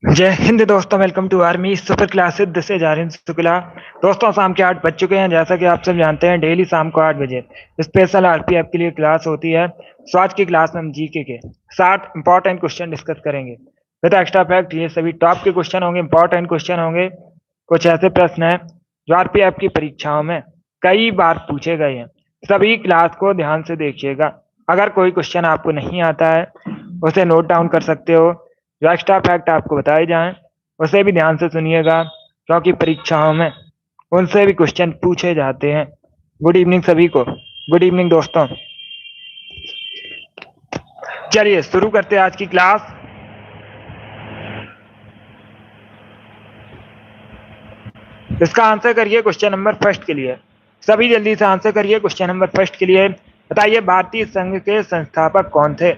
जय हिंद दोस्तों, welcome to army super classes. This is Aryan Shukla. दोस्तों, शाम के 8 बज चुके हैं। जैसा कि आप सब जानते हैं, डेली शाम को 8 बजे स्पेशल आरपीएफ के लिए क्लास होती है। सो आज की क्लास में हम जीके के 60 इंपॉर्टेंट क्वेश्चन डिस्कस करेंगे विद एक्स्ट्रा फैक्ट। ये सभी टॉप के क्वेश्चन होंगे, इंपॉर्टेंट क्वेश्चन होंगे। कुछ ऐसे प्रश्न हैं जो आरपीएफ की परीक्षाओं में कई बार पूछे गए हैं। सभी क्लास को ध्यान से देखिएगा। अगर कोई क्वेश्चन आपको नहीं आता है, उसे नोट डाउन कर सकते हो। जो एक्स्ट्रा फैक्ट आपको बताए जाएं, उसे भी ध्यान से सुनिएगा, क्योंकि परीक्षाओं में उनसे भी क्वेश्चन पूछे जाते हैं। गुड इवनिंग सभी को। गुड इवनिंग दोस्तों। चलिए शुरू करते हैं आज की क्लास। इसका आंसर करिए क्वेश्चन नंबर फर्स्ट के लिए। सभी जल्दी से आंसर करिए क्वेश्चन नंबर फर्स्ट के लिए। बताइए, भारतीय संघ के संस्थापक कौन थे?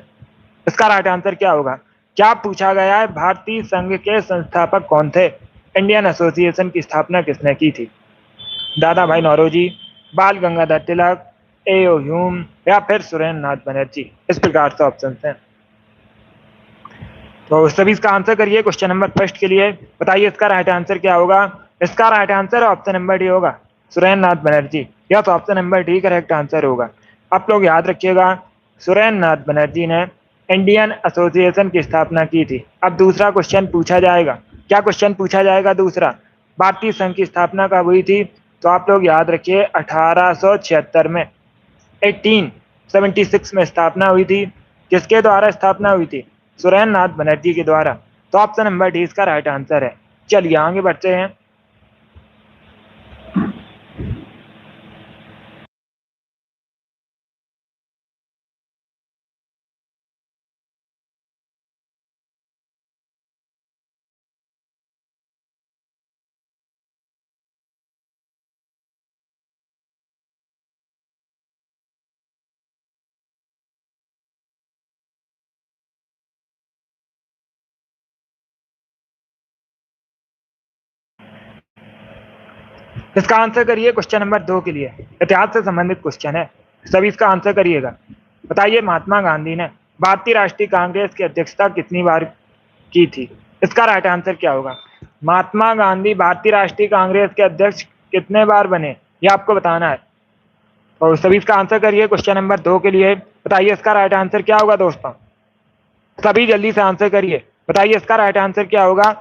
इसका राइट आंसर क्या होगा? क्या पूछा गया है? भारतीय संघ के संस्थापक कौन थे? इंडियन एसोसिएशन की स्थापना किसने की थी? दादा भाई नौरोजी, बाल गंगाधर तिलक, एओ ह्यूम या फिर सुरेंद्र नाथ बनर्जी। इस प्रकार से ऑप्शन हैं। तो सभी इसका आंसर करिए क्वेश्चन नंबर फर्स्ट के लिए। बताइए इसका राइट आंसर क्या होगा? इसका right answer option number D होगा, सुरेंद्र नाथ बनर्जी। यह तो option number D correct answer होगा। आप लोग याद रखिएगा, सुरेंद्र नाथ बनर्जी ने इंडियन एसोसिएशन की स्थापना की थी। अब दूसरा क्वेश्चन पूछा जाएगा। क्या क्वेश्चन पूछा जाएगा दूसरा? भारतीय संघ की स्थापना कब हुई थी? तो आप लोग याद रखिए 1876 में, 1876 में स्थापना हुई थी। किसके द्वारा स्थापना हुई थी? सुरेंद्र नाथ बनर्जी के द्वारा। तो ऑप्शन नंबर डी इसका राइट आंसर है। चलिए आगे बढ़ते हैं। इसका आंसर करिए क्वेश्चन नंबर 2 के लिए। इतिहास से संबंधित क्वेश्चन है, सभी इसका आंसर करिएगा। बताइए, महात्मा गांधी ने भारतीय राष्ट्रीय कांग्रेस की अध्यक्षता कितनी बार की थी? इसका राइट आंसर क्या होगा? महात्मा गांधी भारतीय राष्ट्रीय कांग्रेस के अध्यक्ष कितने बार बने, ये आपको बताना है। और सभी इसका आंसर करिए क्वेश्चन नंबर 2 के लिए। बताइए इसका राइट आंसर क्या होगा दोस्तों? सभी जल्दी से आंसर करिए। बताइए इसका राइट आंसर क्या होगा?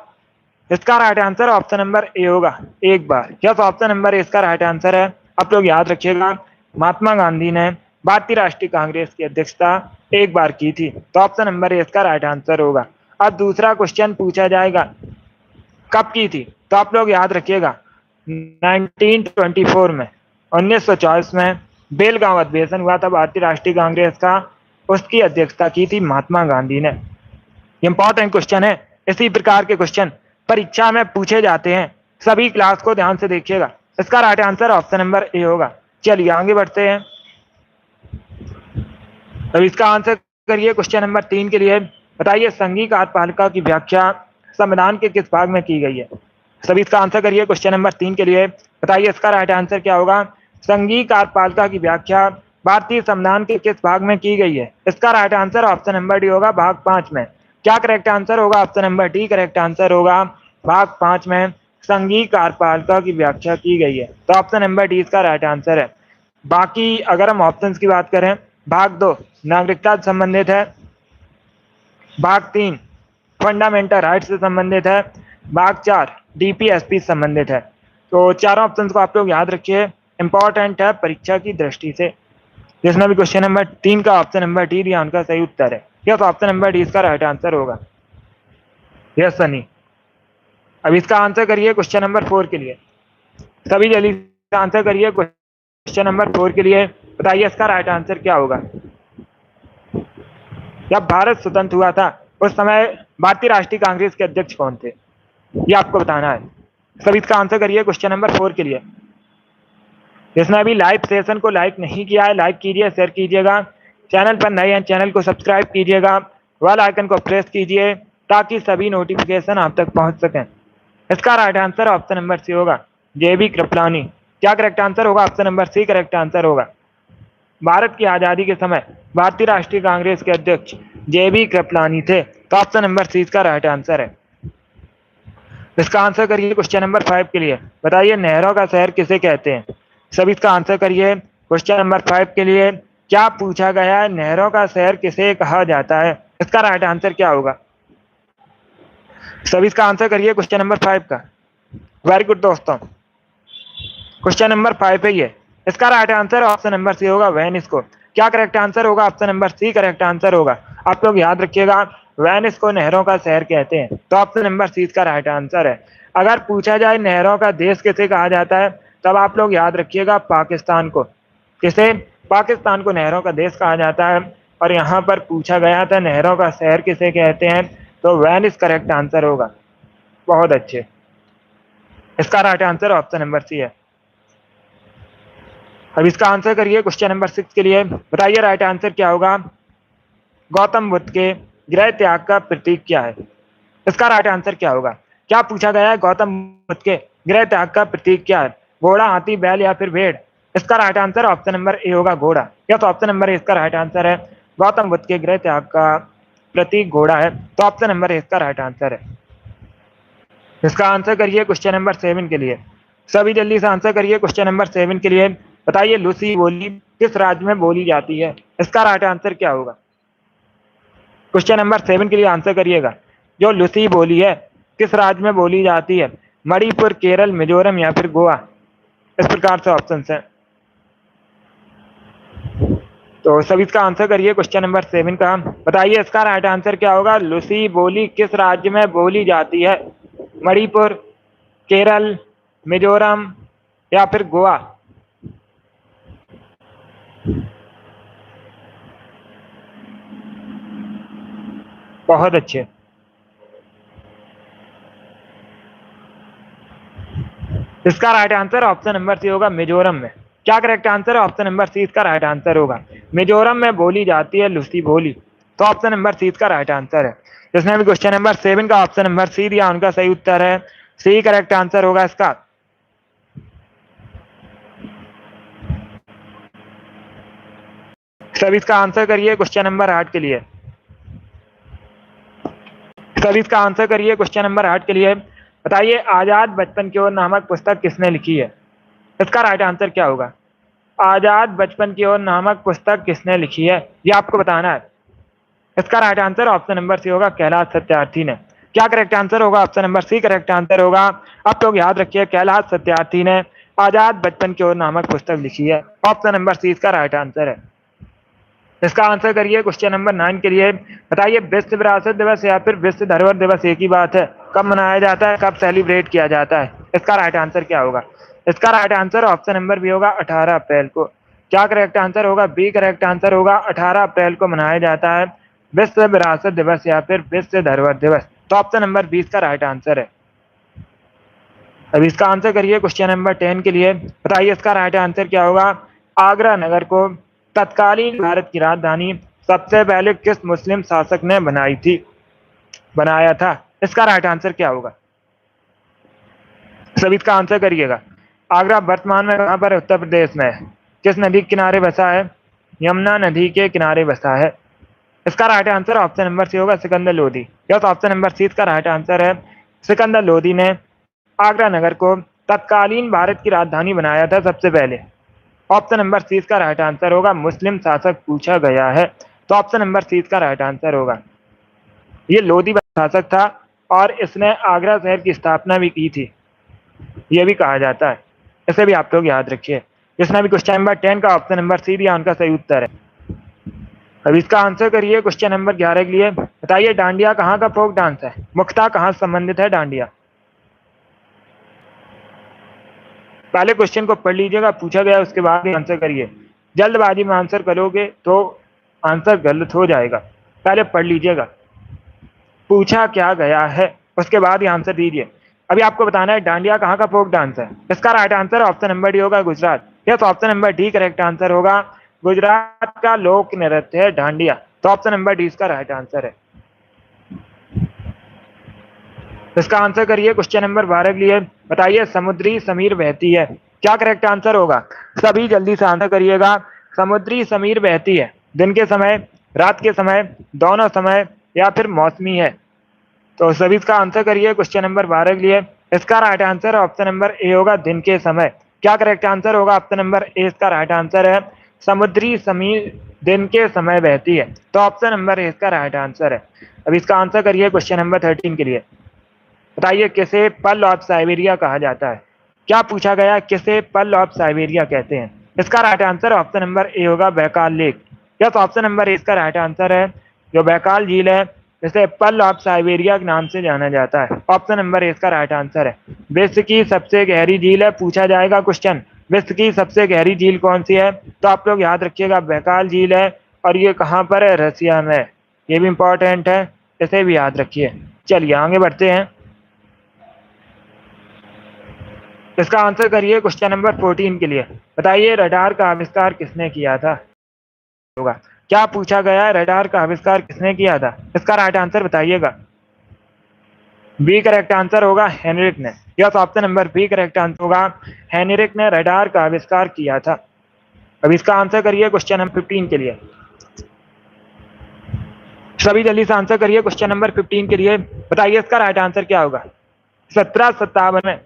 इसका right answer option number A होगा, एक बार। यस, ऑप्शन नंबर ए इसका राइट आंसर है। आप लोग याद रखिएगा, महात्मा गांधी ने भारतीय राष्ट्रीय कांग्रेस की अध्यक्षता एक बार की थी। तो ऑप्शन नंबर ए इसका राइट आंसर होगा। अब दूसरा क्वेश्चन पूछा जाएगा, कब की थी? तो आप लोग याद रखिएगा 1924 में, 1924 में बेलगांव अधिवेशन हुआ था भारतीय राष्ट्रीय कांग्रेस का। उसकी अध्यक्षता की थी महात्मा गांधी ने। इंपॉर्टेंट क्वेश्चन है। इसी प्रकार के क्वेश्चन परीक्षा में पूछे जाते हैं। सभी क्लास को ध्यान से देखिएगा। इसका right answer option number A होगा। चलिए आगे बढ़ते हैं। अब इसका आंसर करिए क्वेश्चन नंबर 3 के लिए। बताइए, संघीय कार्यपालिका की व्याख्या संविधान के किस भाग में की गई है? सभी इसका आंसर करिए क्वेश्चन नंबर 3 के लिए। बताइए इसका राइट आंसर क्या होगा? संघीय कार्यपालिका की व्याख्या भारतीय संविधान के किस भाग में की गई है? इसका right answer option number D होगा, भाग 5 में। क्या करेक्ट आंसर होगा? Option number D correct answer होगा, भाग 5 में संघीय कार्यपालिका की व्याख्या की गई है। तो ऑप्शन नंबर डी इसका राइट आंसर है। बाकी अगर हम ऑप्शंस की बात करें, भाग 2 नागरिकता से संबंधित है, भाग 3 फंडामेंटल राइट से संबंधित है, भाग 4 डीपीएसपी से संबंधित है। तो चारों ऑप्शंस को आप लोग याद रखिए, इंपॉर्टेंट है परीक्षा की दृष्टि से। जिसमें भी क्वेश्चन नंबर 3 का ऑप्शन नंबर डी दिया, उनका सही उत्तर है। यस, ऑप्शन नंबर डी इसका राइट आंसर होगा। यस सनी। अब इसका आंसर करिए क्वेश्चन नंबर 4 के लिए। सभी जल्दी आंसर करिए क्वेश्चन नंबर 4 के लिए। बताइए इसका राइट आंसर क्या होगा? जब भारत स्वतंत्र हुआ था, उस समय भारतीय राष्ट्रीय कांग्रेस के अध्यक्ष कौन थे, ये आपको बताना है। सभी इसका आंसर करिए क्वेश्चन नंबर 4 के लिए। जिसने अभी लाइव सेशन को लाइक नहीं किया है, लाइक कीजिए, शेयर कीजिएगा। चैनल पर नए हैं, चैनल को सब्सक्राइब कीजिएगा, बेल आइकन को प्रेस कीजिए, ताकि सभी नोटिफिकेशन आप तक पहुंच सकें। इसका right answer option number C होगा, जेबी कृपलानी। क्या करेक्ट आंसर होगा? Option number C correct answer होगा। भारत की आजादी के समय भारतीय राष्ट्रीय कांग्रेस के अध्यक्ष जेबी कृपलानी थे। तो ऑप्शन नंबर सी इसका राइट आंसर है। इसका आंसर करिए क्वेश्चन नंबर 5 के लिए। बताइए नहरों का शहर किसे कहते हैं? सभी इसका आंसर करिए क्वेश्चन नंबर 5 के लिए। क्या पूछा गया है? नहरों का शहर किसे कहा जाता है? इसका राइट आंसर क्या होगा? सभी इसका आंसर करिए क्वेश्चन नंबर 5 का। वेरी गुड दोस्तों, क्वेश्चन नंबर 5 है ये। इसका right answer option number C होगा, वेनिस को। क्या करेक्ट आंसर होगा? Option number C correct answer होगा। आप लोग याद रखिएगा, वेनिस को नहरों का शहर कहते हैं, तो ऑप्शन नंबर सी इसका राइट आंसर है। अगर पूछा जाए नहरों का देश किसे कहा जाता है, तब आप लोग याद रखिएगा पाकिस्तान को। किसे? पाकिस्तान को नहरों का देश कहा जाता है। और यहाँ पर पूछा गया था नहरों का शहर किसे कहते हैं, तो वेनिस करेक्ट आंसर होगा। बहुत अच्छे, इसका right answer option number C है। अब इसका आंसर करिए क्वेश्चन नंबर 6 के लिए। बताइए राइट आंसर क्या होगा? गौतम बुद्ध के गृह त्याग का प्रतीक क्या है? इसका राइट आंसर क्या होगा? क्या पूछा गया है? गौतम बुद्ध के गृह त्याग का प्रतीक क्या है? घोड़ा, हाथी, बैल या फिर भेड़? इसका right answer option number A होगा, घोड़ा। यस, ऑप्शन नंबर ए इसका राइट आंसर है। गौतम बुद्ध के गृह त्याग का प्रतीक घोड़ा है, तो ऑप्शन नंबर ए इसका राइट आंसर है। इसका आंसर करिए क्वेश्चन नंबर 7 के लिए। सभी जल्दी से आंसर करिए क्वेश्चन नंबर 7 के लिए। बताइए लूसी बोली किस राज्य में बोली जाती है? इसका राइट आंसर क्या होगा? क्वेश्चन नंबर 7 के लिए आंसर करिएगा। जो लूसी बोली है किस राज्य में बोली जाती है? मणिपुर, केरल, मिजोरम या फिर गोवा? इस प्रकार से ऑप्शन है, तो सभी इसका आंसर करिए क्वेश्चन नंबर 7 का। बताइए इसका राइट आंसर क्या होगा? लूसी बोली किस राज्य में बोली जाती है? मणिपुर, केरल, मिजोरम या फिर गोवा? बहुत अच्छे, इसका right answer option number C होगा, मिजोरम में। क्या करेक्ट आंसर है? ऑप्शन नंबर सी इसका राइट आंसर होगा। मिजोरम में बोली जाती है लूसी बोली, तो ऑप्शन नंबर सी इसका राइट आंसर है। जिसने भी क्वेश्चन नंबर 7 का ऑप्शन नंबर सी दिया उनका सही उत्तर है, सी करेक्ट आंसर होगा इसका। सभी इसका आंसर करिए क्वेश्चन नंबर 8 के लिए। सभी इसका आंसर करिए क्वेश्चन नंबर 8 के लिए। बताइए आजाद बचपन की ओर नामक पुस्तक किसने लिखी है? इसका राइट आंसर क्या होगा? आजाद बचपन की ओर नामक पुस्तक किसने लिखी है, ये आपको बताना है। इसका right answer option number C होगा, कैलाश सत्यार्थी ने। क्या करेक्ट आंसर होगा? Option number C correct answer होगा। आप लोग याद रखिए, कैलाश सत्यार्थी ने आजाद बचपन की ओर नामक पुस्तक लिखी है, ऑप्शन नंबर सी इसका राइट आंसर है। इसका आंसर करिए क्वेश्चन नंबर 9 के लिए। बताइए विश्व विरासत दिवस या फिर विश्व धरोहर दिवस एक ही बात है, कब मनाया जाता है, कब सेलिब्रेट किया जाता है? इसका राइट आंसर क्या होगा? इसका right answer option number B होगा, 18 अप्रैल को। क्या करेक्ट आंसर होगा? बी करेक्ट आंसर होगा, 18 अप्रैल को मनाया जाता है विश्व विरासत दिवस या फिर विश्व धरोहर दिवस, तो ऑप्शन नंबर 20 का राइट आंसर है। अब इसका आंसर करिए क्वेश्चन नंबर 10 के लिए। बताइए इसका राइट आंसर क्या होगा? आगरा नगर को तत्कालीन भारत की राजधानी सबसे पहले किस मुस्लिम शासक ने बनाया था? इसका राइट आंसर क्या होगा? सभी इसका आंसर करिएगा। आगरा वर्तमान में कहां पर है? उत्तर प्रदेश में है। किस नदी के किनारे बसा है? यमुना नदी के किनारे बसा है। इसका right answer option number C होगा, Sikandar Lodhi. Yes, option number C इसका राइट आंसर है। सिकंदर लोधी ने आगरा नगर को तत्कालीन भारत की राजधानी बनाया था सबसे पहले, ऑप्शन नंबर सी इसका राइट आंसर होगा। मुस्लिम शासक पूछा गया है, तो ऑप्शन नंबर सी इसका राइट आंसर होगा। ये लोधी शासक था और इसने आगरा शहर की स्थापना भी की थी, यह भी कहा जाता है। इसे भी आप लोग याद रखिए। जिसने भी क्वेश्चन नंबर 10 का ऑप्शन नंबर सी दिया उनका सही उत्तर है। अब इसका आंसर करिए क्वेश्चन नंबर 11 के लिए। बताइए डांडिया कहाँ का फोक डांस है? मुख्यतः कहाँ संबंधित है डांडिया? पहले क्वेश्चन को पढ़ लीजिएगा, पूछा गया उसके बाद आंसर करिए। जल्दबाजी में आंसर करोगे तो आंसर गलत हो जाएगा। पहले पढ़ लीजिएगा पूछा क्या गया है, उसके बाद ही आंसर दीजिए। अभी आपको बताना है डांडिया कहाँ का फोक डांस है। इसका right answer option number D होगा, Gujarat. Yes, option number D correct answer होगा। गुजरात का लोक नृत्य है डांडिया, तो ऑप्शन नंबर डी इसका राइट आंसर है। इसका आंसर करिए क्वेश्चन नंबर 12 के लिए। बताइए समुद्री समीर बहती है, क्या करेक्ट आंसर होगा? सभी जल्दी से आंसर करिएगा। समुद्री समीर बहती है दिन के समय, रात के समय, दोनों समय या फिर मौसमी है? तो सभी इसका आंसर करिए क्वेश्चन नंबर 12 के लिए। इसका right answer option number A होगा दिन के समय। क्या करेक्ट आंसर होगा? ऑप्शन नंबर ए इसका राइट आंसर है। समुद्री समीर दिन के समय बहती है, तो ऑप्शन नंबर ए इसका राइट आंसर है। अब इसका आंसर करिए क्वेश्चन नंबर 13 के लिए। बताइए किसे पर्ल ऑफ साइबेरिया कहा जाता है? क्या पूछा गया? किसे पर्ल ऑफ साइबेरिया कहते हैं? इसका right answer option number A होगा Baikal lake. Yes, option number A इसका राइट आंसर है। जो बैकाल झील है इसे पर्ल ऑफ साइबेरिया के नाम से जाना जाता है। ऑप्शन नंबर ए इसका राइट आंसर है। विश्व की सबसे गहरी झील है, पूछा जाएगा क्वेश्चन, विश्व की सबसे गहरी झील कौन सी है? तो आप लोग याद रखिएगा बैकाल झील है, और ये कहाँ पर है? रसिया में। ये भी इंपॉर्टेंट है, इसे भी याद रखिए। चलिए आगे बढ़ते हैं। इसका आंसर करिए क्वेश्चन नंबर 14 के लिए। बताइए रडार का आविष्कार किसने किया था? होगा। क्या पूछा गया है? रडार का आविष्कार किसने किया था? इसका राइट आंसर बताइएगा। बी करेक्ट आंसर होगा हेनरिक ने। Yes, option number B correct answer होगा। हेनरिक ने रडार का आविष्कार किया था। अब इसका आंसर करिए क्वेश्चन नंबर 15 के लिए। सभी जल्दी से आंसर करिए क्वेश्चन नंबर 15 के लिए। बताइए इसका राइट आंसर क्या होगा? 1757 में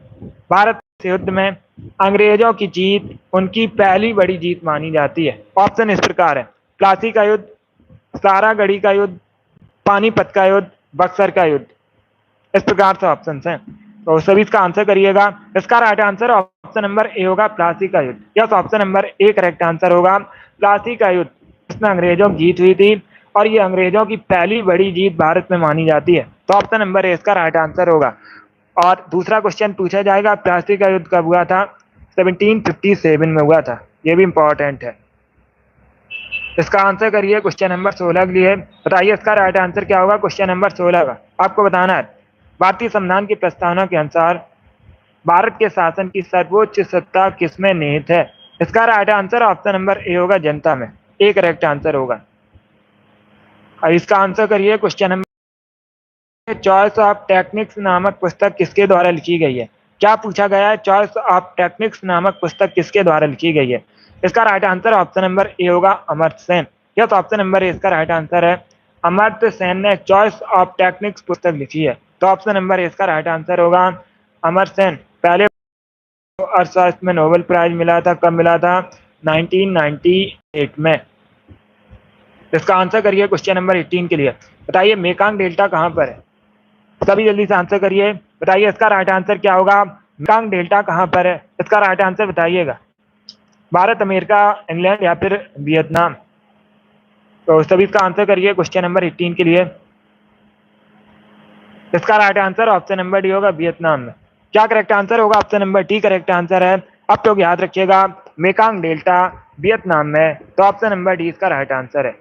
भारत के युद्ध में अंग्रेजों की जीत उनकी पहली बड़ी जीत मानी जाती है। ऑप्शन इस प्रकार है: प्लासी का युद्ध, सारागढ़ी का युद्ध, पानीपत का युद्ध, बक्सर का युद्ध। इस प्रकार से ऑप्शन हैं, तो सभी इसका आंसर करिएगा। इसका right answer option number A होगा प्लासी का युद्ध। Yes, option number A correct answer होगा। प्लासी का युद्ध, इसमें अंग्रेजों की जीत हुई थी, और ये अंग्रेजों की पहली बड़ी जीत भारत में मानी जाती है, तो ऑप्शन नंबर ए इसका राइट आंसर होगा। और दूसरा क्वेश्चन पूछा जाएगा प्लासी का युद्ध कब हुआ था? 1757 में हुआ था। ये भी इंपॉर्टेंट है। इसका आंसर करिए क्वेश्चन नंबर 16 के लिए। बताइए इसका राइट आंसर क्या होगा क्वेश्चन नंबर 16 का? आपको बताना है भारतीय संविधान की प्रस्तावना के अनुसार भारत के शासन की सर्वोच्च सत्ता किसमें निहित है? इसका right answer option number A होगा जनता में। ए करेक्ट आंसर होगा। और इसका आंसर करिए question number. Choice of techniques नामक पुस्तक किसके द्वारा लिखी गई है? क्या पूछा गया है? चॉइस ऑफ टेक्निक्स नामक पुस्तक किसके द्वारा लिखी गई है? इसका right answer option number A होगा Amartya Sen. Yes, option number A इसका राइट आंसर है। अमर्त्य सेन ने चॉइस ऑफ टेक्निक्स पुस्तक लिखी है, तो ऑप्शन नंबर ए इसका राइट आंसर होगा। अमर्त्य सेन पहले अर्थशास्त्र में नोबेल प्राइज मिला था, कब मिला था? 1998 में। इसका आंसर करिए क्वेश्चन नंबर 18 के लिए। बताइए मेकांग डेल्टा कहाँ पर है? सभी जल्दी से आंसर करिए। बताइए इसका राइट आंसर क्या होगा? मेकांग डेल्टा कहाँ पर है? इसका राइट आंसर बताइएगा। भारत, अमेरिका, इंग्लैंड या फिर वियतनाम? तो सभी इसका आंसर करिए क्वेश्चन नंबर 18 के लिए। इसका right answer option number D होगा, वियतनाम में। क्या करेक्ट आंसर होगा? Option number D correct answer है। आप लोग याद रखिएगा मेकांग डेल्टा वियतनाम में, तो ऑप्शन नंबर डी इसका राइट आंसर है।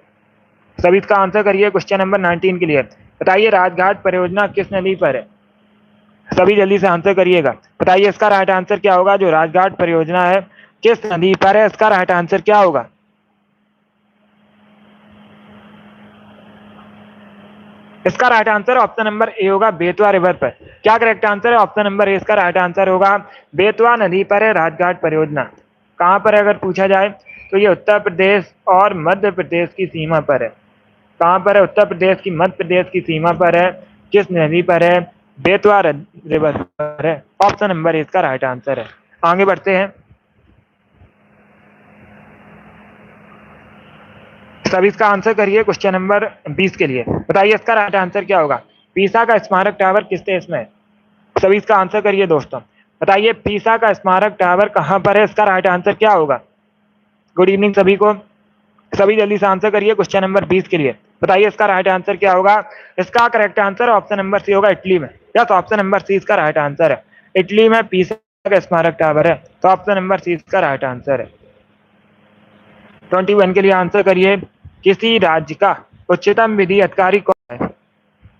सभी इसका आंसर करिए क्वेश्चन नंबर 19 के लिए। बताइए राजघाट परियोजना किस नदी पर है? सभी जल्दी से आंसर करिएगा। बताइए इसका राइट आंसर क्या होगा? जो राजघाट परियोजना है किस नदी पर है? इसका राइट आंसर क्या होगा? इसका right answer option number A होगा, बेतवा रिवर पर। क्या करेक्ट आंसर है? ऑप्शन नंबर ए इसका राइट आंसर होगा। बेतवा नदी पर है राजघाट परियोजना। कहाँ पर है अगर पूछा जाए तो ये उत्तर प्रदेश और मध्य प्रदेश की सीमा पर है। कहाँ पर है? उत्तर प्रदेश की मध्य प्रदेश की सीमा पर है। किस नदी पर है? बेतवा रिवर पर है। ऑप्शन नंबर ए इसका राइट आंसर है। आगे बढ़ते हैं। सभी इसका आंसर करिए क्वेश्चन नंबर 20 के लिए। बताइए इसका राइट आंसर क्या होगा? पीसा का स्मारक टावर किस देश में है? सभी इसका आंसर करिए दोस्तों। बताइए पीसा का स्मारक टावर कहाँ पर है? इसका राइट आंसर क्या होगा? गुड इवनिंग सभी को। सभी जल्दी से आंसर करिए क्वेश्चन नंबर 20 के लिए। बताइए इसका राइट आंसर क्या होगा? इसका correct answer option number C होगा, इटली में। यस, ऑप्शन नंबर सी इसका राइट आंसर है। इटली में पीसा का स्मारक टावर है, तो ऑप्शन नंबर सी इसका राइट आंसर है। 21 के लिए आंसर करिए। किसी राज्य का उच्चतम विधि अधिकारी कौन है?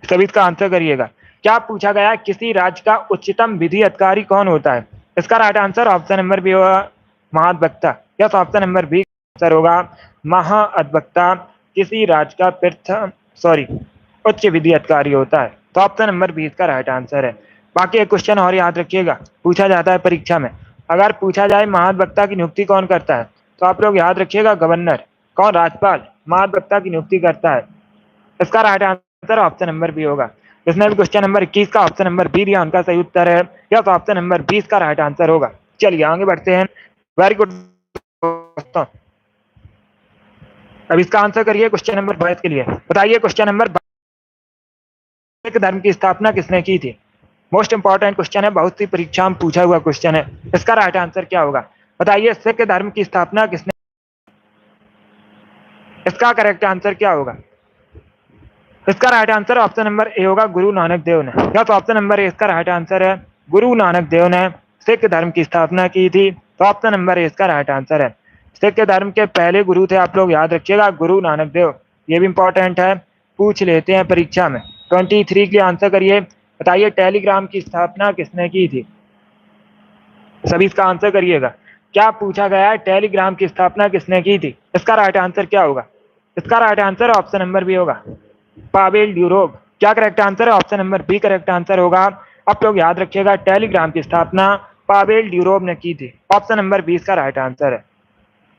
सभी इसका आंसर करिएगा। क्या पूछा गया? किसी राज्य का उच्चतम विधि अधिकारी कौन होता है? इसका right answer option number B होगा, महाधिवक्ता। Yes, option number B answer होगा, महाधिवक्ता किसी राज्य का उच्च विधि अधिकारी होता है, तो ऑप्शन नंबर बी इसका राइट आंसर है। बाकी एक क्वेश्चन और याद रखिएगा, पूछा जाता है परीक्षा में। अगर पूछा जाए महाधिवक्ता की नियुक्ति कौन करता है, तो आप लोग याद रखिएगा गवर्नर। कौन? राज्यपाल महाधिवक्ता की नियुक्ति करता है। इसका right answer option number B होगा। इसने भी क्वेश्चन नंबर 21 का ऑप्शन नंबर बी दिया, उनका सही उत्तर है यस, ऑप्शन नंबर 20 का राइट आंसर होगा। चलिए आगे बढ़ते हैं। वेरी गुड दोस्तों। अब इसका आंसर करिए क्वेश्चन नंबर 22 के लिए। बताइए क्वेश्चन नंबर सिख धर्म की स्थापना किसने की थी? मोस्ट इंपॉर्टेंट क्वेश्चन है, बहुत सी परीक्षा में पूछा हुआ क्वेश्चन है। इसका राइट आंसर क्या होगा? बताइए सिख धर्म की स्थापना किसने, इसका करेक्ट आंसर क्या होगा? इसका right answer option number A होगा, गुरु नानक देव ने। यस, ऑप्शन नंबर ए इसका राइट आंसर है, गुरु नानक देव ने सिख धर्म की स्थापना की थी। तो ऑप्शन नंबर ए इसका राइट आंसर है। सिख धर्म के पहले गुरु थे, आप लोग याद रखिएगा, गुरु नानक देव। ये भी इंपॉर्टेंट है, पूछ लेते हैं परीक्षा में। 23 के लिए आंसर करिए। बताइए टेलीग्राम की स्थापना किसने की थी? सभी इसका आंसर करिएगा। क्या पूछा गया है? टेलीग्राम की स्थापना किसने की थी? इसका राइट आंसर क्या होगा? इसका right answer option number B होगा, पावेल ड्यूरोव। क्या करेक्ट आंसर है? Option number B correct answer होगा। आप लोग याद रखिएगा, टेलीग्राम की स्थापना पावेल ड्यूरोव ने की थी। ऑप्शन नंबर 20 का राइट आंसर है।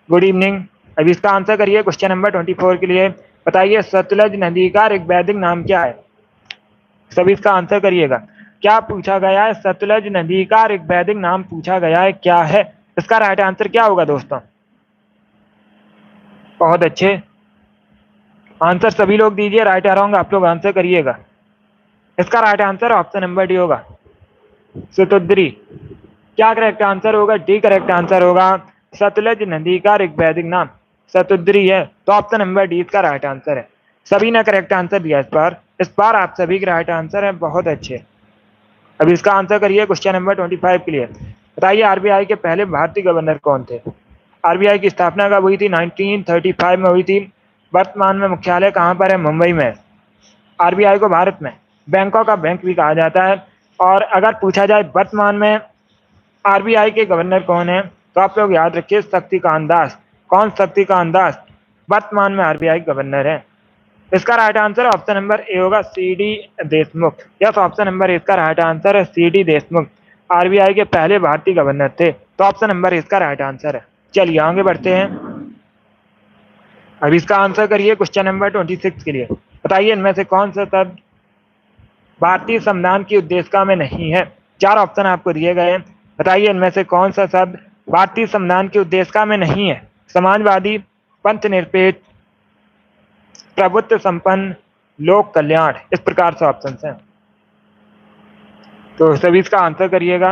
Good evening. अब इसका आंसर करिए क्वेश्चन नंबर 24 के लिए। बताइए सतलज नदी का ऋग्वैदिक नाम क्या है? सभी इसका आंसर करिएगा। क्या पूछा गया है? सतलज नदी का ऋग्वैदिक नाम पूछा गया है, क्या है? इसका राइट आंसर क्या होगा दोस्तों? बहुत अच्छे आंसर सभी लोग दीजिए, राइट आ रहा आप लोग आंसर करिएगा। इसका right answer option number D होगा, सतुद्री। क्या करेक्ट आंसर होगा? डी करेक्ट आंसर होगा। सतलज नदी का ऋग्वैदिक नाम सतुद्री है। तो ऑप्शन नंबर डी इसका राइट आंसर है। सभी ने करेक्ट आंसर दिया इस बार आप सभी के राइट आंसर है, बहुत अच्छे। अब इसका आंसर करिए क्वेश्चन नंबर 25 के लिए। बताइए आरबीआई के पहले भारतीय गवर्नर कौन थे? आरबीआई की स्थापना कब हुई थी? 1935 में हुई थी। वर्तमान में मुख्यालय कहाँ पर है? मुंबई में। आरबीआई को भारत में बैंकों का बैंक भी कहा जाता है। और अगर पूछा जाए वर्तमान में आरबीआई के गवर्नर कौन है, तो आप लोग याद रखिए शक्तिकांत दास। कौन? शक्तिकांत दास वर्तमान में आरबीआई गवर्नर है। इसका right answer option number A होगा, C D Deshmukh. Yes, option number इसका राइट आंसर है, सी डी देशमुख आरबीआई के पहले भारतीय गवर्नर थे। तो ऑप्शन नंबर इसका राइट आंसर है। चलिए आगे बढ़ते हैं। अब इसका आंसर करिए क्वेश्चन नंबर 26 के लिए। बताइए इनमें से कौन सा शब्द भारतीय संविधान की उद्देशिका में नहीं है? 4 ऑप्शन आपको दिए गए हैं। बताइए इनमें से कौन सा शब्द भारतीय संविधान की उद्देशिका में नहीं है? समाजवादी, पंथ निरपेक्ष, प्रभुत्व संपन्न, लोक कल्याण। इस प्रकार से ऑप्शन हैं, तो सभी इसका आंसर करिएगा।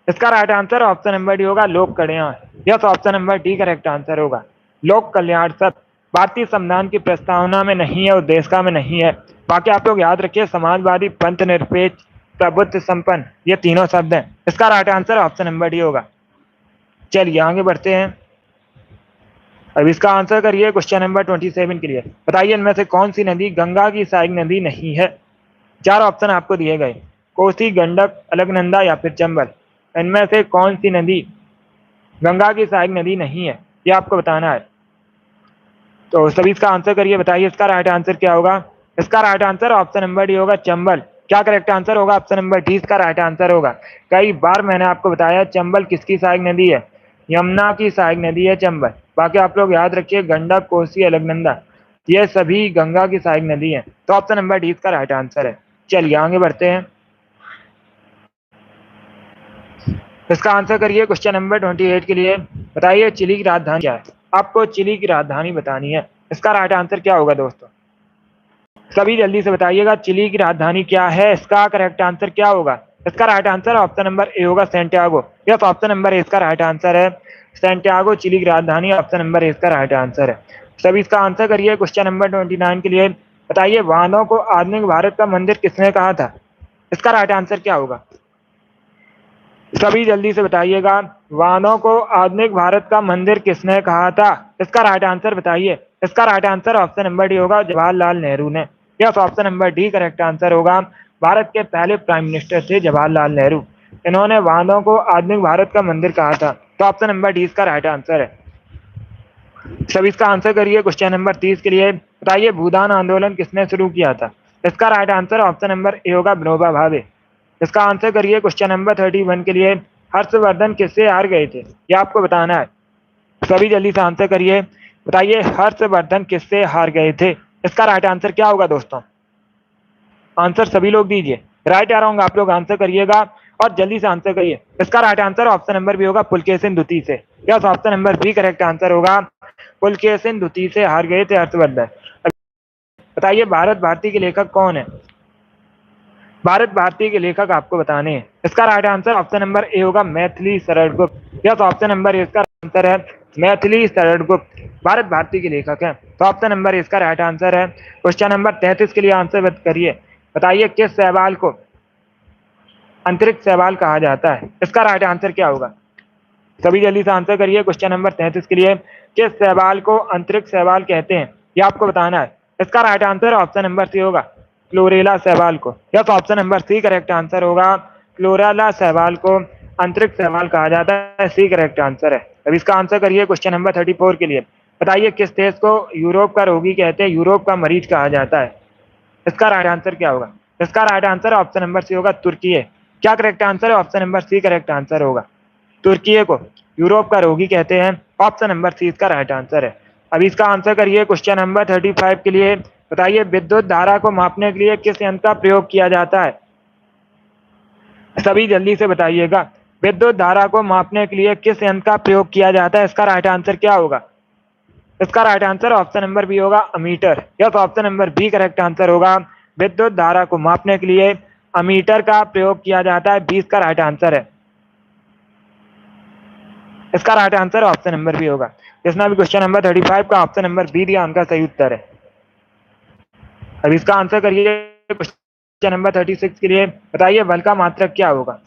इसका right answer option number D होगा, Lok Kalyan. Yes, option number D correct answer होगा। लोक कल्याण शब्द भारतीय संविधान की प्रस्तावना में नहीं है, उद्देशिका में नहीं है। बाकी आप लोग याद रखिए, समाजवादी, पंथ निरपेक्ष, प्रभुत्व संपन्न, ये तीनों शब्द हैं। इसका right answer option number D होगा। चलिए आगे बढ़ते हैं। अब इसका आंसर करिए क्वेश्चन नंबर 27 के लिए। बताइए इनमें से कौन सी नदी गंगा की सहायक नदी नहीं है? 4 ऑप्शन आपको दिए गए, कोसी, गंडक, अलकनंदा या फिर चंबल। इनमें से कौन सी नदी गंगा की सहायक नदी नहीं है, ये आपको बताना है। तो सभी इसका आंसर करिए। बताइए इसका राइट आंसर क्या होगा? इसका right answer option number D होगा, चंबल। क्या करेक्ट आंसर होगा? ऑप्शन नंबर डी इसका राइट आंसर होगा। कई बार मैंने आपको बताया चंबल किसकी सहायक नदी है? यमुना की सहायक नदी है चंबल। बाकी आप लोग याद रखिए, गंडक, कोसी, अलकनंदा, ये सभी गंगा की सहायक नदी है। तो ऑप्शन नंबर डी इसका राइट आंसर है। चलिए आगे बढ़ते हैं। इसका आंसर करिए क्वेश्चन नंबर 28 के लिए। बताइए चिली की राजधानी क्या है? आपको चिली की राजधानी बतानी है। इसका राइट आंसर क्या होगा दोस्तों? सभी जल्दी से बताइएगा, चिली की राजधानी क्या है? इसका करेक्ट आंसर क्या होगा? इसका right answer option number A होगा, Santiago. Yes, option number A इसका राइट आंसर है, सैंटियागो चिली की राजधानी। ऑप्शन नंबर ए इसका राइट आंसर है। सभी इसका आंसर करिए क्वेश्चन नंबर 29 के लिए। बताइए वानों को आधुनिक भारत का मंदिर किसने कहा था? इसका राइट आंसर क्या होगा? सभी जल्दी से बताइएगा, वानों को आधुनिक भारत का मंदिर किसने कहा था? इसका राइट आंसर बताइए। इसका right answer option number D होगा, जवाहरलाल नेहरू ने। Yes, option number D correct answer होगा। भारत के पहले प्राइम मिनिस्टर थे जवाहरलाल नेहरू। इन्होंने वानों को आधुनिक भारत का मंदिर कहा था। तो ऑप्शन नंबर डी इसका राइट आंसर है। सभी इसका आंसर करिए क्वेश्चन नंबर 30 के लिए। बताइए भूदान आंदोलन किसने शुरू किया था? इसका right answer option number A होगा, विनोबा भावे। इसका आंसर करिए क्वेश्चन नंबर 31 के लिए। हर्षवर्धन किससे हार गए थे, ये आपको बताना है। सभी जल्दी से आंसर करिए। बताइए हर्षवर्धन किससे हार गए थे? इसका राइट आंसर क्या होगा दोस्तों? आंसर सभी लोग दीजिए। राइट या रॉन्ग आप लोग आंसर करिएगा और जल्दी से आंसर करिए। इसका right answer option number B होगा पुलकेशिन द्वितीय से। Yes, option number B correct answer होगा। पुलकेशिन द्वितीय से हार गए थे हर्षवर्धन। बताइए भारत भारती के लेखक कौन है? भारत भारती के लेखक आपको बताने हैं। इसका right answer option number A होगा Maithili Sharan Gupt. Yes, option number A इसका आंसर है मैथिली शरण गुप्त भारत भारती के लेखक हैं। तो ऑप्शन नंबर ए इसका राइट आंसर है। क्वेश्चन नंबर 33 के लिए आंसर करिए। बताइए किस शैवाल को अंतरिक्ष शैवाल कहा जाता है? इसका राइट आंसर क्या होगा? सभी जल्दी से आंसर करिए। क्वेश्चन नंबर 33 के लिए किस शैवाल को अंतरिक्ष शैवाल कहते हैं, ये आपको बताना है। इसका right answer option number C होगा क्लोरेला शैवाल को। Yes, option number C correct answer होगा। क्लोरेला शैवाल को अंतरिक्ष शैवाल कहा जाता है। सी करेक्ट आंसर है। अब इसका आंसर करिए क्वेश्चन नंबर 34 के लिए। बताइए किस देश को यूरोप का रोगी कहते हैं, यूरोप का मरीज कहा जाता है? इसका राइट आंसर क्या होगा? इसका right answer option number C होगा तुर्की। क्या करेक्ट आंसर है? Option number C correct answer होगा। तुर्की को यूरोप का रोगी कहते हैं। ऑप्शन नंबर सी इसका राइट आंसर है। अब इसका आंसर करिए क्वेश्चन नंबर 35 के लिए। बताइए विद्युत धारा को मापने के लिए किस यंत्र का प्रयोग किया जाता है? सभी जल्दी से बताइएगा। विद्युत धारा को मापने के लिए किस यंत्र का प्रयोग किया जाता है? इसका राइट आंसर क्या होगा? इसका right answer option number B होगा ammeter. Yes, option number B correct answer होगा। विद्युत धारा को मापने के लिए अमीटर का प्रयोग किया जाता है। 20 का राइट आंसर है। इसका right answer option number B होगा। जिसने भी क्वेश्चन नंबर 35 का ऑप्शन नंबर बी दिया उनका सही उत्तर है। अब इसका आंसर करिए क्वेश्चन नंबर 36 के लिए। बताइए बल का मात्रक क्या होगा?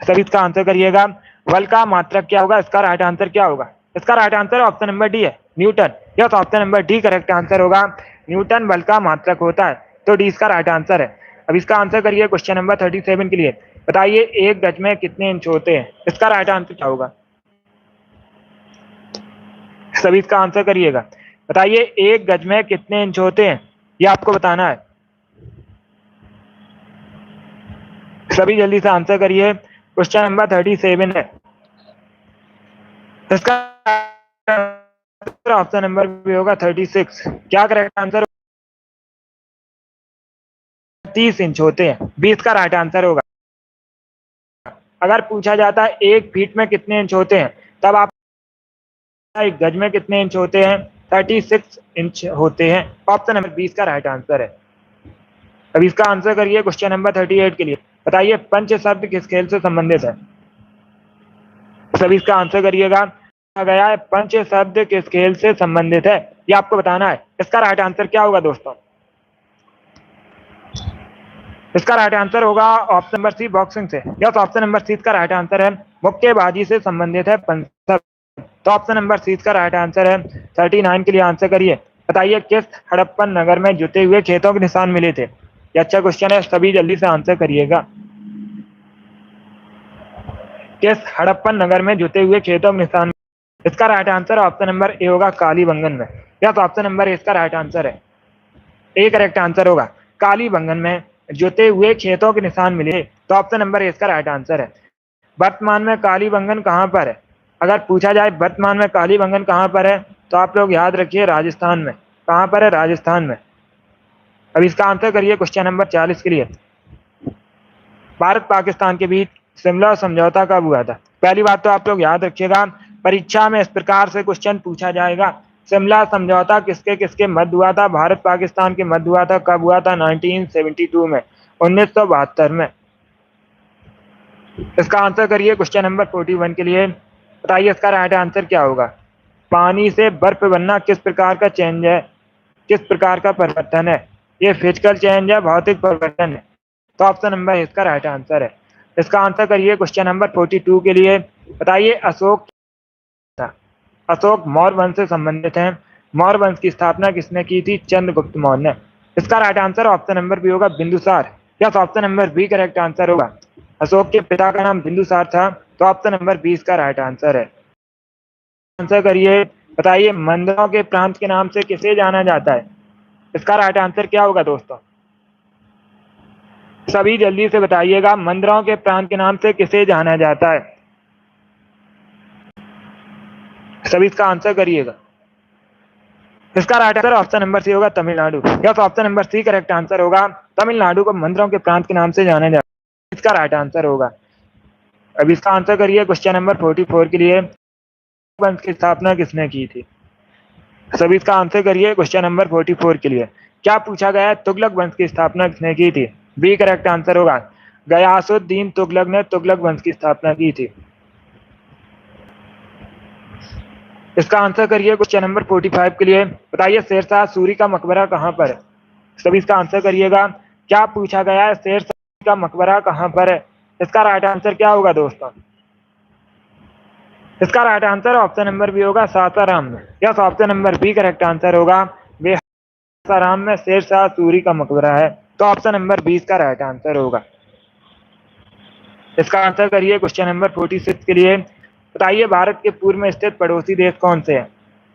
सभी इसका आंसर करिएगा। बल का मात्रक क्या होगा? इसका राइट आंसर क्या होगा? इसका right answer option number D है Newton. Yes, option number D correct answer होगा। न्यूटन बल का मात्रक होता है। तो डी इसका राइट आंसर है। अब इसका आंसर करिए क्वेश्चन नंबर 37 के लिए। बताइए एक गज में कितने इंच होते हैं? इसका राइट आंसर क्या होगा? सभी इसका आंसर करिएगा। बताइए एक गज में कितने इंच होते हैं, ये आपको बताना है। सभी जल्दी से आंसर करिए। क्वेश्चन नंबर 37 है। इसका ऑप्शन नंबर भी होगा 36। क्या करेक्ट आंसर? 30 इंच होते हैं। 20 का राइट आंसर होगा। अगर पूछा जाता है एक फीट में कितने इंच होते हैं, तब आप एक गज में कितने इंच होते हैं? 36 इंच होते हैं। ऑप्शन नंबर 20 का राइट आंसर है। अब इसका आंसर करिए क्वेश्चन नंबर 38 के लिए। बताइए पंच शब्द किस खेल से संबंधित है? सभी इसका आंसर करिएगा। गया है पंच शब्द किस खेल से संबंधित है, ये आपको बताना है। इसका राइट आंसर क्या होगा दोस्तों? इसका राइट आंसर होगा ऑप्शन नंबर सी बॉक्सिंग से। यस, ऑप्शन नंबर सी का राइट आंसर है। मुक्केबाजी से संबंधित है पंच शब्द। तो ऑप्शन नंबर सी का राइट आंसर है। 39 के लिए आंसर करिए। बताइए किस हड़प्पन नगर में जुते हुए खेतों के निशान मिले थे? ये अच्छा क्वेश्चन है, सभी जल्दी से आंसर करिएगा। किस हड़प्पन नगर में जुते हुए खेतों के निशान? इसका right answer option number A होगा कालीबंगन में। यस, ऑप्शन नंबर ए इसका राइट आंसर है। ए करेक्ट आंसर होगा। कालीबंगन में जुते हुए खेतों के निशान मिले, तो ऑप्शन नंबर ए इसका राइट आंसर है। वर्तमान में कालीबंगन कहां पर है? अगर पूछा जाए वर्तमान में कालीबंगन कहां पर है, तो आप लोग याद रखिए राजस्थान में। कहां पर है? राजस्थान में। अब इसका आंसर करिए क्वेश्चन नंबर 40 के लिए। भारत पाकिस्तान के बीच शिमला समझौता कब हुआ था? पहली बात तो आप लोग याद रखिएगा, परीक्षा में इस प्रकार से क्वेश्चन पूछा जाएगा। शिमला समझौता किसके किसके मध्य हुआ था? भारत पाकिस्तान के मध्य हुआ था। कब हुआ था? 1972 में, 1972 में। इसका आंसर करिए क्वेश्चन नंबर 41 के लिए। बताइए इसका राइट आंसर क्या होगा? पानी से बर्फ बनना किस प्रकार का चेंज है, किस प्रकार का परिवर्तन है? ये फिजिकल चेंज है, भौतिक परिवर्तन है। तो ऑप्शन नंबर इसका राइट आंसर है। इसका आंसर करिए क्वेश्चन नंबर 42 के लिए। बताइए अशोक मौर्य वंश से संबंधित है। मौर्य वंश की स्थापना किसने की थी? चंद्रगुप्त मौर्य ने। इसका right answer option number B होगा Bindusara. Yes, option number B correct answer होगा। अशोक के पिता का नाम बिंदुसार था। तो ऑप्शन नंबर 20 का राइट आंसर है। आंसर करिए। बताइए मंदिरों के प्रांत के नाम से किसे जाना जाता है? इसका राइट आंसर क्या होगा दोस्तों? सभी जल्दी से बताइएगा, मंदिरों के प्रांत के नाम से किसे जाना जाता है? सभी इसका आंसर करिएगा। इसका right answer option number C होगा Tamil Nadu. Yes, option number C correct answer होगा। तमिलनाडु को मंदिरों के प्रांत के नाम से जाना जाता है, इसका राइट आंसर होगा। अब इसका आंसर करिए क्वेश्चन नंबर 44 के लिए, वंश की स्थापना किसने की थी? सभी इसका आंसर करिए क्वेश्चन नंबर 44 के लिए। क्या पूछा गया है? तुगलक वंश की स्थापना किसने की थी? बी करेक्ट आंसर होगा। गयासुद्दीन तुगलक ने तुगलक वंश की स्थापना की थी। इसका आंसर करिए क्वेश्चन नंबर 45 के लिए। बताइए शेरशाह सूरी का मकबरा कहाँ पर है? सभी इसका आंसर करिएगा। क्या पूछा गया है? शेरशाह का मकबरा कहाँ पर है? इसका राइट आंसर क्या होगा दोस्तों? इसका right answer option number B होगा सासाराम में। Yes, option number B correct answer होगा। वे सासाराम में शेरशाह सूरी का मकबरा है, तो ऑप्शन नंबर 20 का राइट आंसर होगा। इसका आंसर करिए क्वेश्चन नंबर 46 के लिए। बताइए भारत के पूर्व में स्थित पड़ोसी देश कौन से हैं?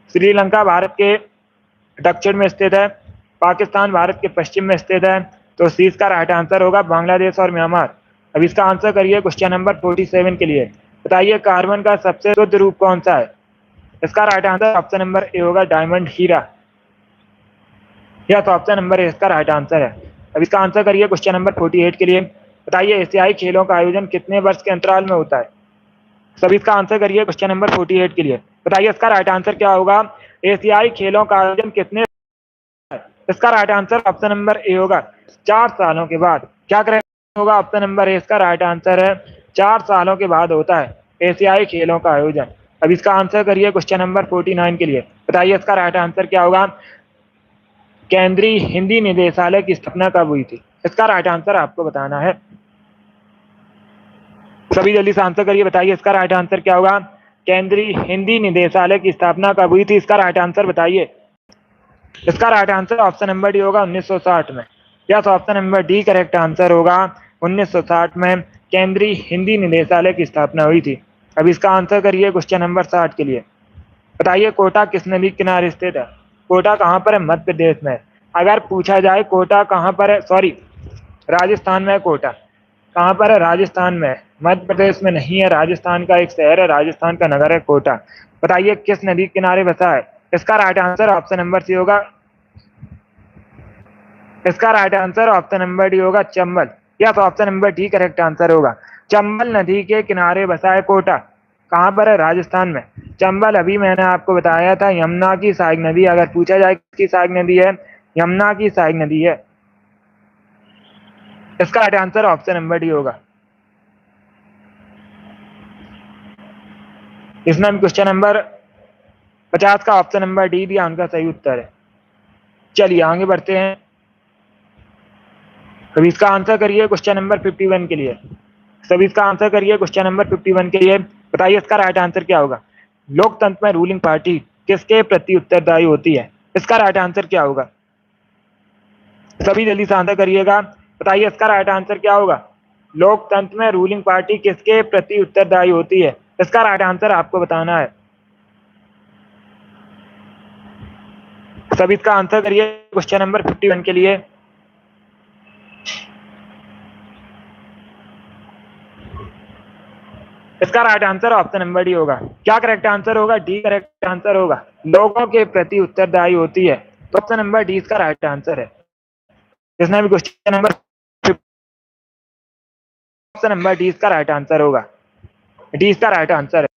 श्रीलंका भारत के दक्षिण में स्थित है, पाकिस्तान भारत के पश्चिम में स्थित है, तो सी इसका राइट आंसर होगा बांग्लादेश और म्यांमार। अब इसका आंसर करिए क्वेश्चन नंबर 47 के लिए। बताइए कार्बन का सबसे शुद्ध रूप कौन सा है? इसका right answer option number A होगा डायमंड हीरा। यह तो ऑप्शन नंबर ए इसका राइट आंसर है। अब इसका आंसर करिए क्वेश्चन नंबर 48 के लिए। बताइए एशियाई खेलों का आयोजन कितने वर्ष के अंतराल में होता है? सभी इसका आंसर करिए क्वेश्चन नंबर 48 के लिए। बताइए इसका राइट आंसर क्या होगा? एशियाई खेलों का आयोजन कितने, इसका right answer option number A होगा 4 सालों के बाद। क्या करेक्ट होगा? ऑप्शन नंबर ए इसका राइट आंसर है। 4 सालों के बाद होता है एशियाई खेलों का आयोजन। अब इसका आंसर करिए क्वेश्चन नंबर 49 के लिए। बताइए इसका राइट आंसर क्या होगा? केंद्रीय हिंदी निदेशालय की स्थापना कब हुई थी? इसका राइट आंसर आपको बताना है। सभी जल्दी से आंसर करिए। बताइए इसका राइट आंसर क्या होगा? केंद्रीय हिंदी निदेशालय की स्थापना कब हुई थी? इसका राइट आंसर बताइए। इसका right answer option number D होगा 1960 में। Yes, option number D correct answer होगा। 1960 में केंद्रीय हिंदी निदेशालय की स्थापना हुई थी। अब इसका आंसर करिए क्वेश्चन नंबर 60 के लिए। बताइए कोटा किस नदी किनारे स्थित है? कोटा कहाँ पर है? मध्य प्रदेश में। अगर पूछा जाए कोटा कहाँ पर है, सॉरी, राजस्थान में है कोटा। कहाँ पर है? राजस्थान में। मध्य प्रदेश में नहीं है, राजस्थान का एक शहर है, राजस्थान का नगर है कोटा। बताइए किस नदी किनारे बसा है? इसका right answer option number C होगा। इसका right answer option number D होगा Chambal. Yes, option number D correct answer होगा। चंबल नदी के किनारे बसा है कोटा। कहाँ पर है? राजस्थान में। चंबल अभी मैंने आपको बताया था यमुना की सहायक नदी। अगर पूछा जाए किसकी सहायक नदी है, यमुना की सहायक नदी है। इसका right answer option number D होगा। इसमें क्वेश्चन नंबर 50 का ऑप्शन नंबर डी दिया, उनका सही उत्तर है। चलिए आगे बढ़ते हैं। तो इसका आंसर करिए क्वेश्चन नंबर 51 के लिए। सभी इसका आंसर करिए क्वेश्चन नंबर 51 के लिए। बताइए इसका राइट आंसर क्या होगा? लोकतंत्र में रूलिंग पार्टी किसके प्रति उत्तरदायी होती है? इसका राइट आंसर क्या होगा? सभी जल्दी से आंसर करिएगा। बताइए इसका राइट आंसर क्या होगा? लोकतंत्र में रूलिंग पार्टी किसके प्रति उत्तरदायी होती है? इसका राइट आंसर आपको बताना है। सभी इसका आंसर करिए क्वेश्चन नंबर 51 के लिए। इसका right answer option number D होगा। क्या करेक्ट आंसर होगा? डी करेक्ट आंसर होगा। लोगों के प्रति उत्तरदायी होती है, तो ऑप्शन नंबर डी इसका राइट आंसर है। जिसने भी question number, option number D इसका राइट आंसर होगा। डी इसका राइट आंसर है।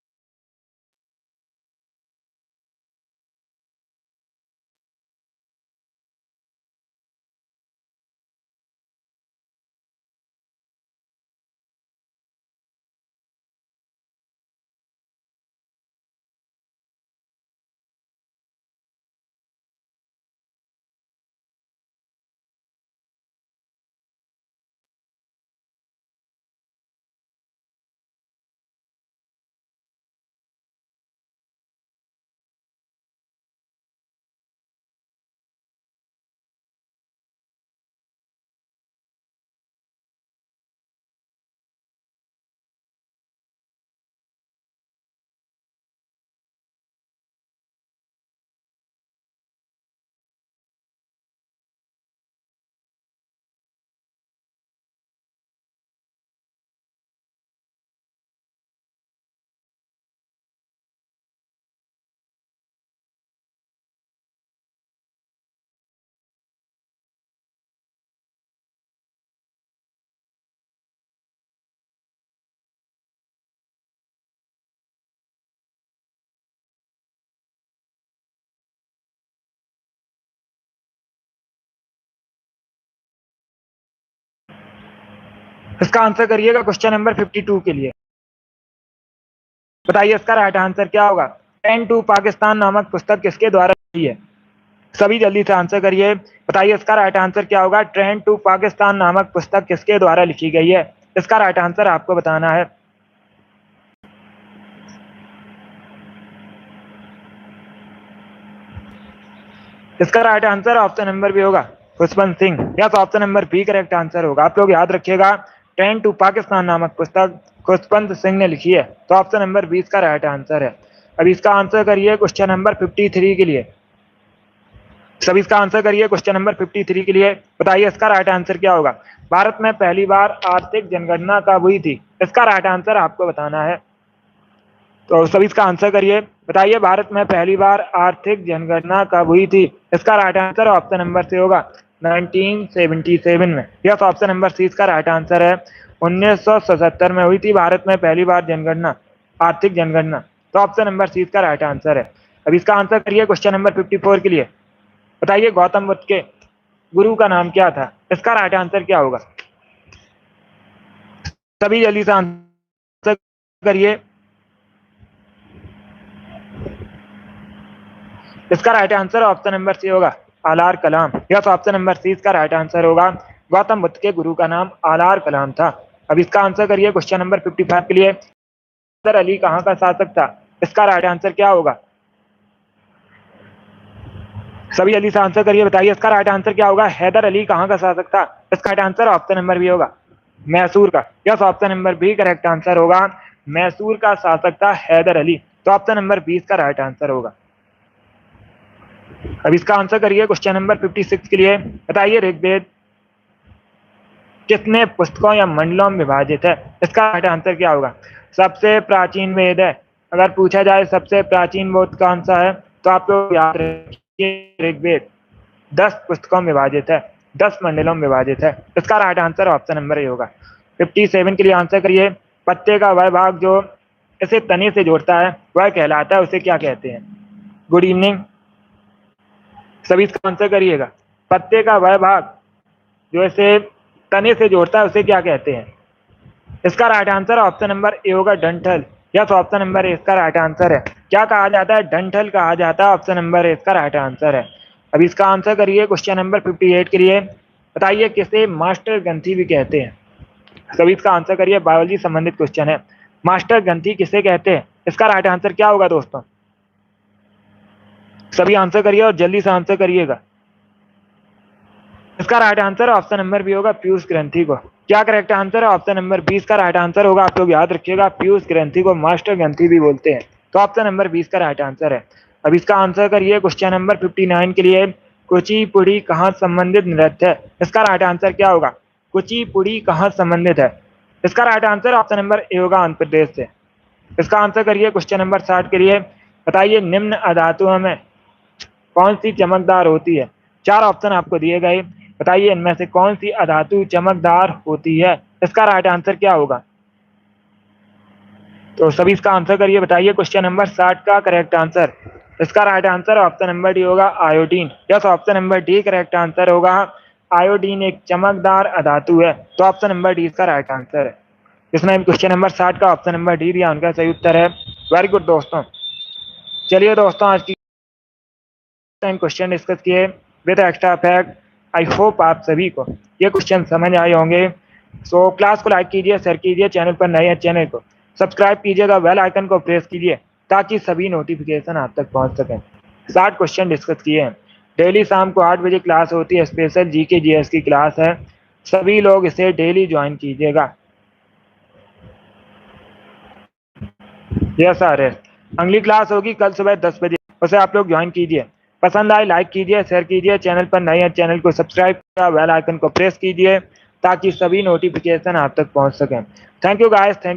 इसका आंसर करिएगा क्वेश्चन नंबर 52 के लिए। बताइए इसका राइट आंसर क्या होगा। ट्रेन टू पाकिस्तान नामक पुस्तक किसके द्वारा लिखी है। सभी जल्दी से आंसर करिए। बताइए इसका राइट आंसर क्या होगा। ट्रेन टू पाकिस्तान नामक पुस्तक किसके द्वारा लिखी गई है। इसका राइट आंसर आपको बताना है। इसका right answer option number B होगा Khushwant Singh. Yes, option number B correct answer होगा। आप लोग याद रखिएगा, ट्रेन टू पाकिस्तान नामक पुस्तक खुशवंत सिंह ने लिखी है, तो ऑप्शन नंबर 20 का राइट आंसर है। अब इसका आंसर करिए क्वेश्चन नंबर 53 के लिए। सभी इसका आंसर करिए क्वेश्चन नंबर 53 के लिए। बताइए इसका राइट आंसर क्या होगा। भारत में पहली बार आर्थिक जनगणना कब हुई थी। इसका राइट आंसर आपको बताना है। तो सभी इसका आंसर करिए। बताइए भारत में पहली बार आर्थिक जनगणना कब हुई थी। इसका right answer option number C होगा 1977 में। यस, ऑप्शन नंबर सी इसका राइट आंसर है। 1977 में हुई थी भारत में पहली बार जनगणना, आर्थिक जनगणना। तो ऑप्शन नंबर सी इसका राइट आंसर है। अब इसका आंसर करिए क्वेश्चन नंबर 54 के लिए। बताइए गौतम बुद्ध के गुरु का नाम क्या था। इसका राइट आंसर क्या होगा। सभी जल्दी से आंसर करिए। इसका right answer option number C होगा Alar Kalam. Yes, option number C इसका राइट आंसर होगा। गौतम बुद्ध के गुरु का नाम आलार कलाम था। अब इसका आंसर करिए क्वेश्चन नंबर 55 के लिए। हैदर अली कहाँ का शासक था। इसका राइट आंसर क्या होगा। सभी जल्दी से आंसर करिए। बताइए इसका राइट आंसर क्या होगा। हैदर अली कहाँ का शासक था। इसका right answer option number B होगा मैसूर का। Yes, option number B correct answer होगा। मैसूर का शासक था हैदर अली। तो ऑप्शन नंबर 20 का राइट आंसर होगा। अब इसका आंसर करिए क्वेश्चन नंबर 56 के लिए। बताइए ऋग्वेद कितने पुस्तकों या मंडलों में विभाजित है। इसका राइट आंसर क्या होगा। सबसे प्राचीन वेद है। अगर पूछा जाए सबसे प्राचीन वेद कौन सा है, तो आप लोग याद रखिए ऋग्वेद 10 पुस्तकों में विभाजित है, 10 मंडलों में विभाजित है। इसका right answer option number A होगा। 57 के लिए आंसर करिए। पत्ते का वह भाग जो इसे तने से जोड़ता है वह कहलाता है, उसे क्या कहते हैं। Good evening. सभी इसका आंसर करिएगा। पत्ते का वह भाग जो इसे तने से जोड़ता है उसे क्या कहते हैं। इसका right answer option number A होगा डंठल। यस, ऑप्शन नंबर ए इसका राइट आंसर है। क्या कहा जाता है। डंठल कहा जाता है। ऑप्शन नंबर ए इसका राइट आंसर है। अब इसका आंसर करिए क्वेश्चन नंबर 58 के लिए। बताइए किसे मास्टर ग्रंथि भी कहते हैं। सभी इसका आंसर करिए। बायोलॉजी संबंधित क्वेश्चन है। मास्टर ग्रंथि किसे कहते हैं। इसका राइट आंसर क्या होगा दोस्तों। सभी आंसर करिए और जल्दी से आंसर करिएगा। इसका right answer option number B होगा पीयूष ग्रंथि को। क्या करेक्ट आंसर है। ऑप्शन नंबर 20 का राइट आंसर होगा। आप लोग याद रखिएगा पीयूष ग्रंथि को मास्टर ग्रंथि भी बोलते हैं। तो ऑप्शन नंबर 20 का राइट आंसर है। अब इसका आंसर करिए क्वेश्चन नंबर 59 के लिए। कुचिपुड़ी कहाँ संबंधित नृत्य है। इसका राइट आंसर क्या होगा। कुचिपुड़ी कहाँ संबंधित है। इसका right answer option number A होगा आंध्र प्रदेश से। इसका आंसर करिए क्वेश्चन नंबर 60 के लिए। बताइए निम्न अधातुओं में कौन सी चमकदार होती है। 4 ऑप्शन आपको दिए गए। बताइए इनमें से कौन सी अधातु चमकदार होती है। इसका राइट आंसर क्या होगा। तो सभी इसका आंसर करिए। बताइए क्वेश्चन नंबर 60 का करेक्ट आंसर। इसका right answer option number D होगा iodine. Yes, option number D correct answer होगा। आयोडीन एक चमकदार अधातु है। तो ऑप्शन नंबर डी इसका राइट आंसर है। जिसने क्वेश्चन नंबर 60 का ऑप्शन नंबर डी दिया उनका सही उत्तर है। वेरी गुड दोस्तों। चलिए दोस्तों आज की क्वेश्चन डिस्कस किए with extra fact. I hope आप सभी को ये क्वेश्चन समझ आए होंगे। सो क्लास को लाइक कीजिए, शेयर कीजिए, चैनल पर नए हैं चैनल को सब्सक्राइब कीजिएगा, बेल आइकन को प्रेस कीजिए ताकि सभी नोटिफिकेशन आप तक पहुंच सकें। 60 क्वेश्चन डिस्कस किए हैं। डेली शाम को 8 बजे क्लास होती है। स्पेशल जीके जीएस की क्लास है। सभी लोग इसे डेली ज्वाइन कीजिएगा। यस सर, अगली क्लास होगी कल सुबह 10 बजे, उसे आप लोग ज्वाइन कीजिए। पसंद आए लाइक कीजिए, शेयर कीजिए, चैनल पर नए हैं चैनल को सब्सक्राइब कीजिए, बेल आइकन को प्रेस कीजिए ताकि सभी नोटिफिकेशन आप तक पहुंच सकें। Thank you guys, thank you.